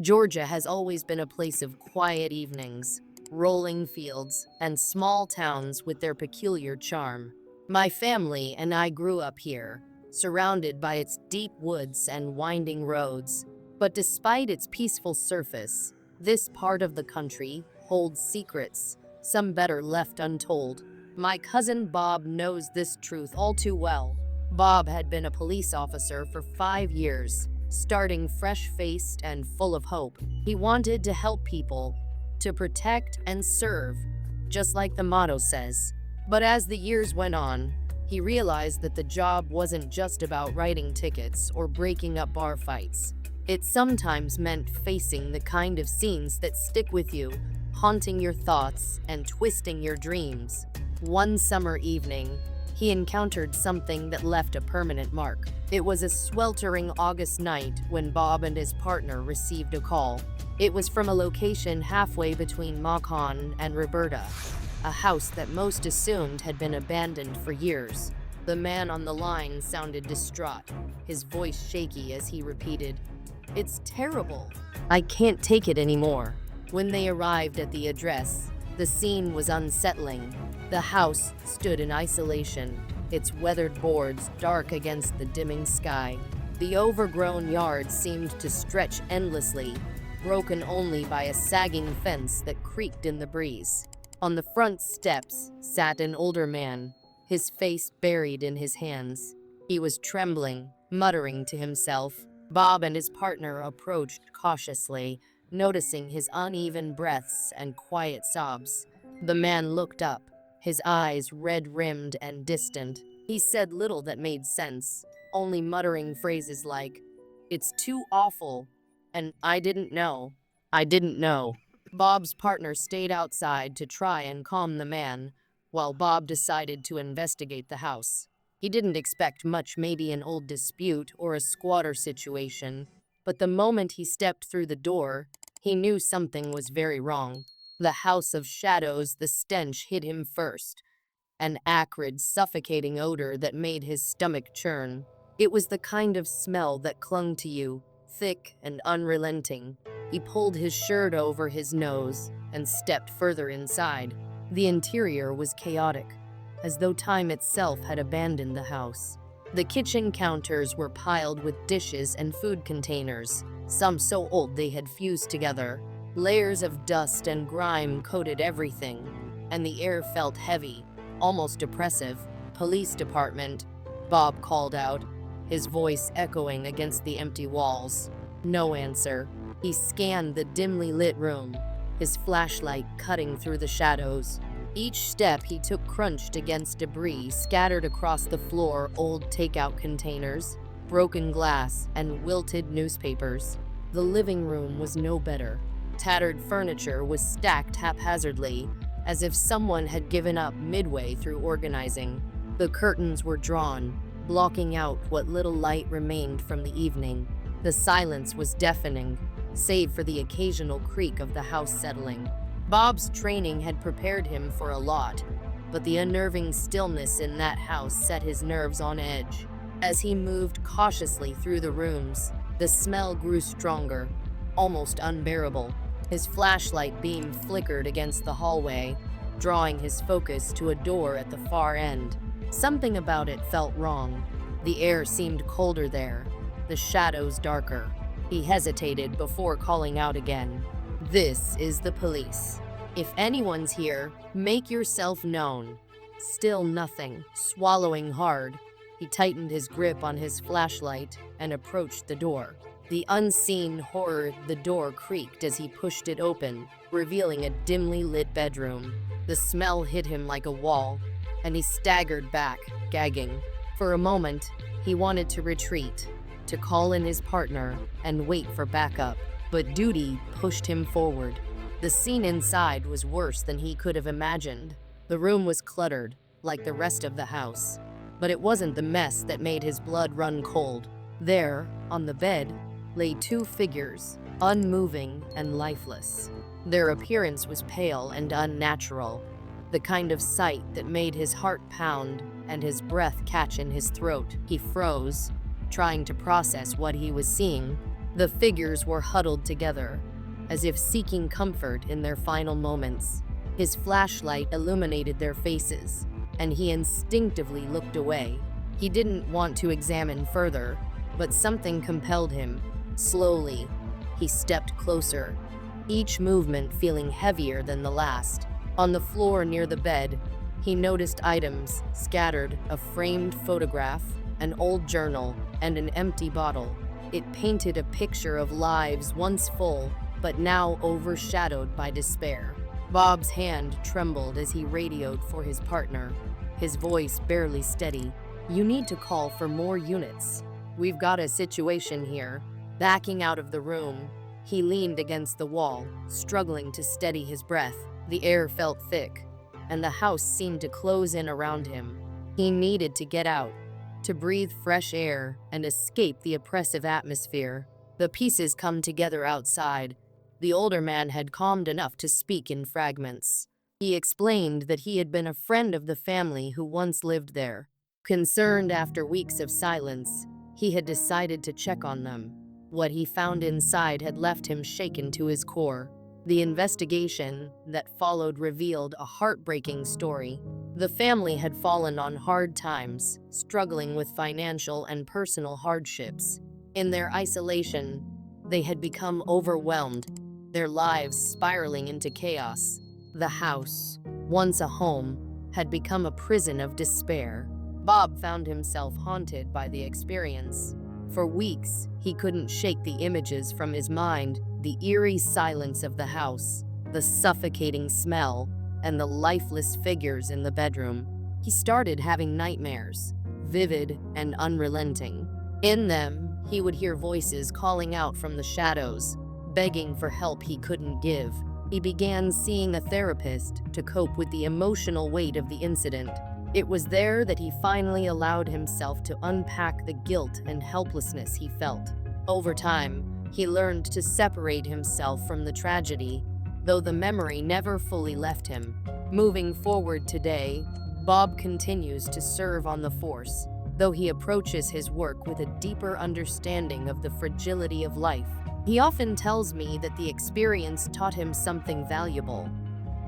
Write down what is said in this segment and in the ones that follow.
Georgia has always been a place of quiet evenings, rolling fields, and small towns with their peculiar charm. My family and I grew up here, surrounded by its deep woods and winding roads. But despite its peaceful surface, this part of the country holds secrets, some better left untold. My cousin Bob knows this truth all too well. Bob had been a police officer for 5 years, starting fresh-faced and full of hope. He wanted to help people, to protect and serve, just like the motto says. But as the years went on, he realized that the job wasn't just about writing tickets or breaking up bar fights. It sometimes meant facing the kind of scenes that stick with you, haunting your thoughts and twisting your dreams. One summer evening, he encountered something that left a permanent mark. It was a sweltering August night when Bob and his partner received a call. It was from a location halfway between Macon and Roberta, a house that most assumed had been abandoned for years. The man on the line sounded distraught, his voice shaky as he repeated, "It's terrible. I can't take it anymore." When they arrived at the address, the scene was unsettling. The house stood in isolation, its weathered boards dark against the dimming sky. The overgrown yard seemed to stretch endlessly, broken only by a sagging fence that creaked in the breeze. On the front steps sat an older man, his face buried in his hands. He was trembling, muttering to himself. Bob and his partner approached cautiously, noticing his uneven breaths and quiet sobs. The man looked up, his eyes red-rimmed and distant. He said little that made sense, only muttering phrases like, "It's too awful," and "I didn't know. I didn't know." Bob's partner stayed outside to try and calm the man, while Bob decided to investigate the house. He didn't expect much, maybe an old dispute or a squatter situation, but the moment he stepped through the door, he knew something was very wrong. The house of shadows, the stench hit him first, an acrid, suffocating odor that made his stomach churn. It was the kind of smell that clung to you, thick and unrelenting. He pulled his shirt over his nose and stepped further inside. The interior was chaotic, as though time itself had abandoned the house. The kitchen counters were piled with dishes and food containers, some so old they had fused together. Layers of dust and grime coated everything, and the air felt heavy, almost oppressive. "Police department," Bob called out, his voice echoing against the empty walls. No answer. He scanned the dimly lit room, his flashlight cutting through the shadows. Each step he took crunched against debris scattered across the floor, old takeout containers, broken glass, and wilted newspapers. The living room was no better. Tattered furniture was stacked haphazardly, as if someone had given up midway through organizing. The curtains were drawn, blocking out what little light remained from the evening. The silence was deafening, save for the occasional creak of the house settling. Bob's training had prepared him for a lot, but the unnerving stillness in that house set his nerves on edge. As he moved cautiously through the rooms, the smell grew stronger, almost unbearable. His flashlight beam flickered against the hallway, drawing his focus to a door at the far end. Something about it felt wrong. The air seemed colder there, the shadows darker. He hesitated before calling out again. "This is the police. If anyone's here, make yourself known." Still nothing. Swallowing hard, he tightened his grip on his flashlight and approached the door. The unseen horror, the door creaked as he pushed it open, revealing a dimly lit bedroom. The smell hit him like a wall, and he staggered back, gagging. For a moment, he wanted to retreat, to call in his partner and wait for backup, but duty pushed him forward. The scene inside was worse than he could have imagined. The room was cluttered, like the rest of the house, but it wasn't the mess that made his blood run cold. There, on the bed, lay two figures, unmoving and lifeless. Their appearance was pale and unnatural, the kind of sight that made his heart pound and his breath catch in his throat. He froze, trying to process what he was seeing. The figures were huddled together, as if seeking comfort in their final moments. His flashlight illuminated their faces, and he instinctively looked away. He didn't want to examine further, but something compelled him. Slowly, he stepped closer, each movement feeling heavier than the last. On the floor near the bed, he noticed items scattered: a framed photograph, an old journal, and an empty bottle. It painted a picture of lives once full, but now overshadowed by despair. Bob's hand trembled as he radioed for his partner, his voice barely steady. "You need to call for more units. We've got a situation here." Backing out of the room, he leaned against the wall, struggling to steady his breath. The air felt thick, and the house seemed to close in around him. He needed to get out, to breathe fresh air and escape the oppressive atmosphere. The pieces come together outside. The older man had calmed enough to speak in fragments. He explained that he had been a friend of the family who once lived there. Concerned after weeks of silence, he had decided to check on them. What he found inside had left him shaken to his core. The investigation that followed revealed a heartbreaking story. The family had fallen on hard times, struggling with financial and personal hardships. In their isolation, they had become overwhelmed, their lives spiraling into chaos. The house, once a home, had become a prison of despair. Bob found himself haunted by the experience. For weeks, he couldn't shake the images from his mind: the eerie silence of the house, the suffocating smell, and the lifeless figures in the bedroom. He started having nightmares, vivid and unrelenting. In them, he would hear voices calling out from the shadows, begging for help he couldn't give. He began seeing a therapist to cope with the emotional weight of the incident. It was there that he finally allowed himself to unpack the guilt and helplessness he felt. Over time, he learned to separate himself from the tragedy, though the memory never fully left him. Moving forward today, Bob continues to serve on the force, though he approaches his work with a deeper understanding of the fragility of life. He often tells me that the experience taught him something valuable,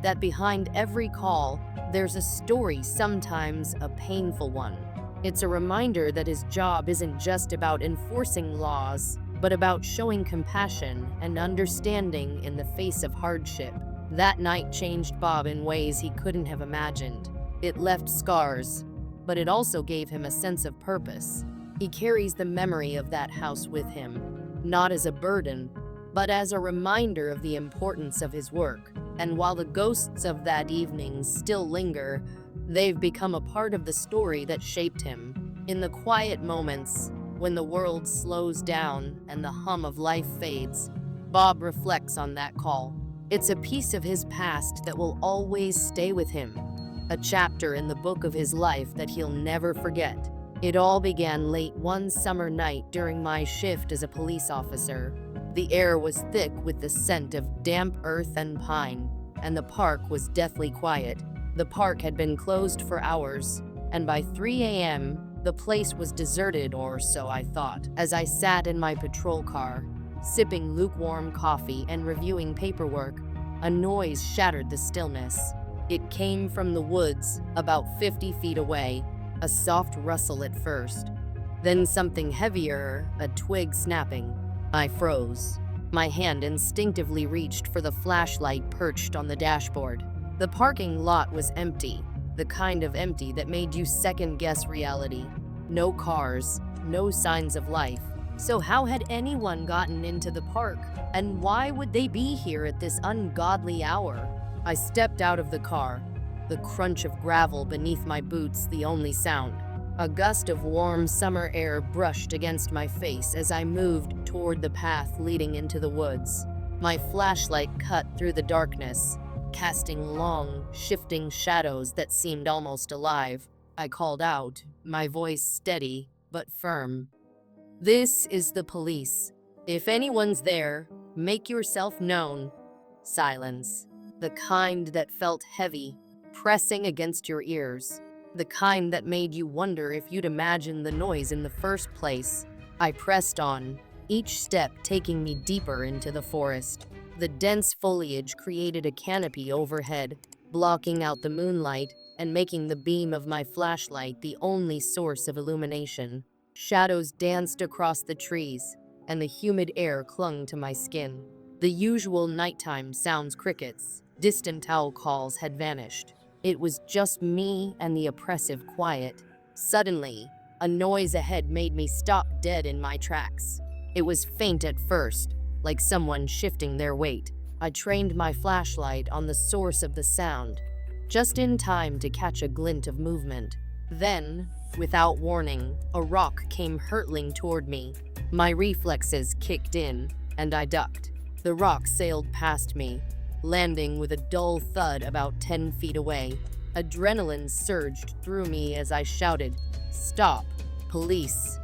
that behind every call, there's a story, sometimes a painful one. It's a reminder that his job isn't just about enforcing laws, but about showing compassion and understanding in the face of hardship. That night changed Bob in ways he couldn't have imagined. It left scars, but it also gave him a sense of purpose. He carries the memory of that house with him, not as a burden, but as a reminder of the importance of his work. And while the ghosts of that evening still linger, they've become a part of the story that shaped him. In the quiet moments, when the world slows down and the hum of life fades, Bob reflects on that call. It's a piece of his past that will always stay with him, a chapter in the book of his life that he'll never forget. It all began late one summer night during my shift as a police officer. The air was thick with the scent of damp earth and pine, and the park was deathly quiet. The park had been closed for hours, and by 3 a.m., the place was deserted, or so I thought. As I sat in my patrol car, sipping lukewarm coffee and reviewing paperwork, a noise shattered the stillness. It came from the woods, about 50 feet away, a soft rustle at first, then something heavier, a twig snapping. I froze. My hand instinctively reached for the flashlight perched on the dashboard. The parking lot was empty, the kind of empty that made you second-guess reality. No cars, no signs of life. So how had anyone gotten into the park? And why would they be here at this ungodly hour? I stepped out of the car, the crunch of gravel beneath my boots the only sound. A gust of warm summer air brushed against my face as I moved toward the path leading into the woods. My flashlight cut through the darkness, casting long, shifting shadows that seemed almost alive. I called out, my voice steady but firm. "This is the police. If anyone's there, make yourself known." Silence. The kind that felt heavy, pressing against your ears. The kind that made you wonder if you'd imagined the noise in the first place. I pressed on, each step taking me deeper into the forest. The dense foliage created a canopy overhead, blocking out the moonlight and making the beam of my flashlight the only source of illumination. Shadows danced across the trees, and the humid air clung to my skin. The usual nighttime sounds, crickets, distant owl calls, had vanished. It was just me and the oppressive quiet. Suddenly, a noise ahead made me stop dead in my tracks. It was faint at first, like someone shifting their weight. I trained my flashlight on the source of the sound, just in time to catch a glint of movement. Then, without warning, a rock came hurtling toward me. My reflexes kicked in, and I ducked. The rock sailed past me, landing with a dull thud about 10 feet away. Adrenaline surged through me as I shouted, "Stop! Police!"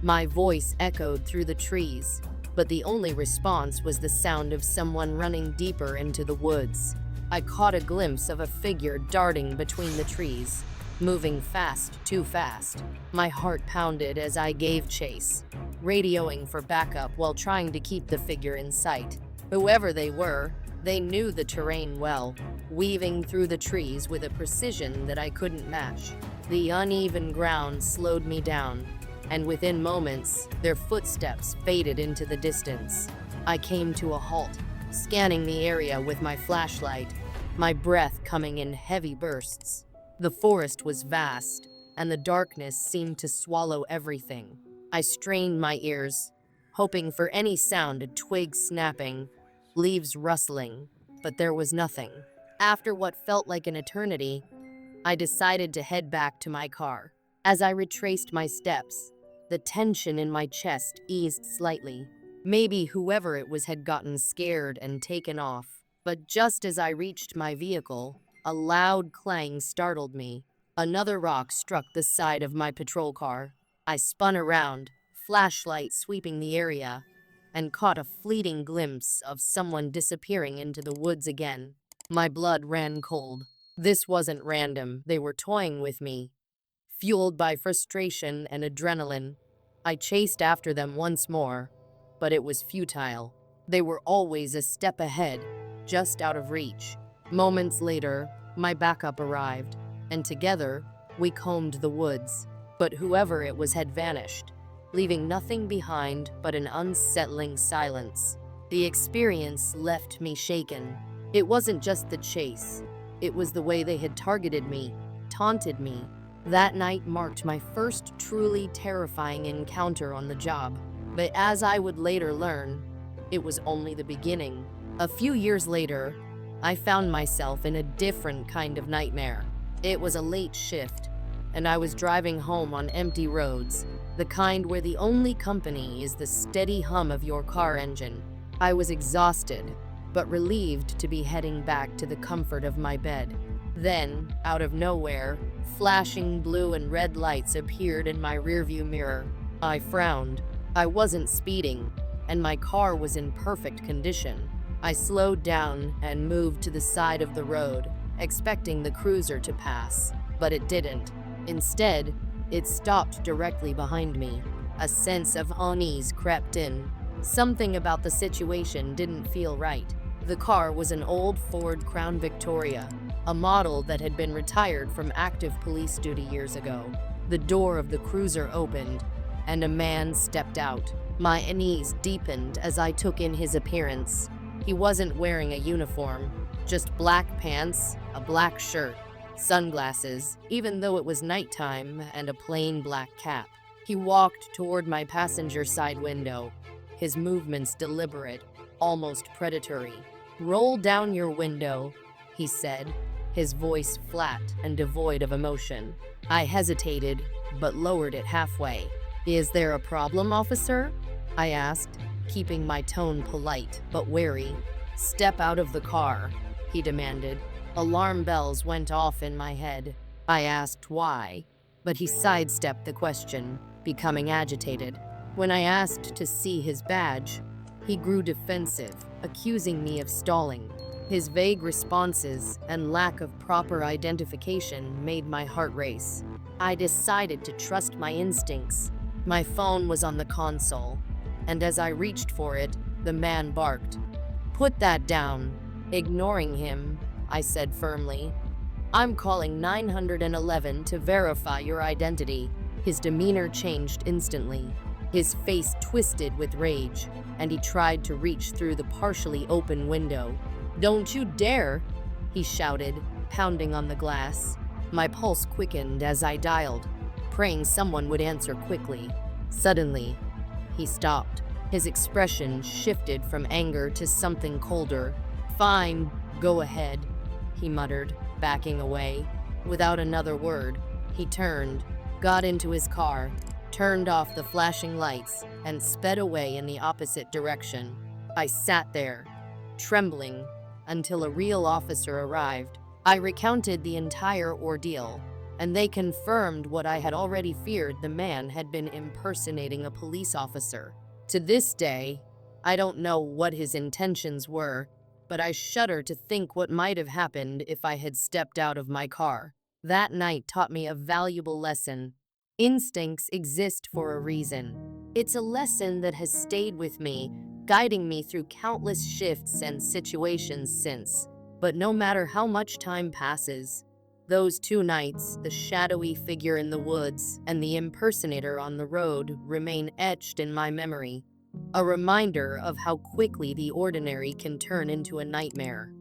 My voice echoed through the trees, but the only response was the sound of someone running deeper into the woods. I caught a glimpse of a figure darting between the trees, moving fast, too fast. My heart pounded as I gave chase, radioing for backup while trying to keep the figure in sight. Whoever they were, they knew the terrain well, weaving through the trees with a precision that I couldn't match. The uneven ground slowed me down, and within moments, their footsteps faded into the distance. I came to a halt, scanning the area with my flashlight, my breath coming in heavy bursts. The forest was vast, and the darkness seemed to swallow everything. I strained my ears, hoping for any sound, a twig snapping, leaves rustling, but there was nothing. After what felt like an eternity, I decided to head back to my car. As I retraced my steps, the tension in my chest eased slightly. Maybe whoever it was had gotten scared and taken off. But just as I reached my vehicle, a loud clang startled me. Another rock struck the side of my patrol car. I spun around, flashlight sweeping the area, and caught a fleeting glimpse of someone disappearing into the woods again. My blood ran cold. This wasn't random. They were toying with me. Fueled by frustration and adrenaline, I chased after them once more, but it was futile. They were always a step ahead, just out of reach. Moments later, my backup arrived, and together, we combed the woods. But whoever it was had vanished, leaving nothing behind but an unsettling silence. The experience left me shaken. It wasn't just the chase. It was the way they had targeted me, taunted me. That night marked my first truly terrifying encounter on the job. But as I would later learn, it was only the beginning. A few years later, I found myself in a different kind of nightmare. It was a late shift, and I was driving home on empty roads, the kind where the only company is the steady hum of your car engine. I was exhausted, but relieved to be heading back to the comfort of my bed. Then, out of nowhere, flashing blue and red lights appeared in my rearview mirror. I frowned. I wasn't speeding, and my car was in perfect condition. I slowed down and moved to the side of the road, expecting the cruiser to pass, but it didn't. Instead, it stopped directly behind me. A sense of unease crept in. Something about the situation didn't feel right. The car was an old Ford Crown Victoria, a model that had been retired from active police duty years ago. The door of the cruiser opened, and a man stepped out. My unease deepened as I took in his appearance. He wasn't wearing a uniform, just black pants, a black shirt, sunglasses, even though it was nighttime, and a plain black cap. He walked toward my passenger side window, his movements deliberate, almost predatory. "Roll down your window," he said, his voice flat and devoid of emotion. I hesitated, but lowered it halfway. "Is there a problem, officer?" I asked, keeping my tone polite but wary. "Step out of the car," he demanded. Alarm bells went off in my head. I asked why, but he sidestepped the question, becoming agitated. When I asked to see his badge, he grew defensive, accusing me of stalling. His vague responses and lack of proper identification made my heart race. I decided to trust my instincts. My phone was on the console, and as I reached for it, the man barked. "Put that down." Ignoring him, I said firmly, "I'm calling 911 to verify your identity." His demeanor changed instantly. His face twisted with rage, and he tried to reach through the partially open window. "Don't you dare!" he shouted, pounding on the glass. My pulse quickened as I dialed, praying someone would answer quickly. Suddenly, he stopped. His expression shifted from anger to something colder. "Fine, go ahead," he muttered, backing away. Without another word, he turned, got into his car, turned off the flashing lights, and sped away in the opposite direction. I sat there, trembling, until a real officer arrived. I recounted the entire ordeal, and they confirmed what I had already feared: the man had been impersonating a police officer. To this day, I don't know what his intentions were, but I shudder to think what might have happened if I had stepped out of my car. That night taught me a valuable lesson. Instincts exist for a reason. It's a lesson that has stayed with me, guiding me through countless shifts and situations since. But no matter how much time passes, those 2 nights, the shadowy figure in the woods and the impersonator on the road, remain etched in my memory. A reminder of how quickly the ordinary can turn into a nightmare.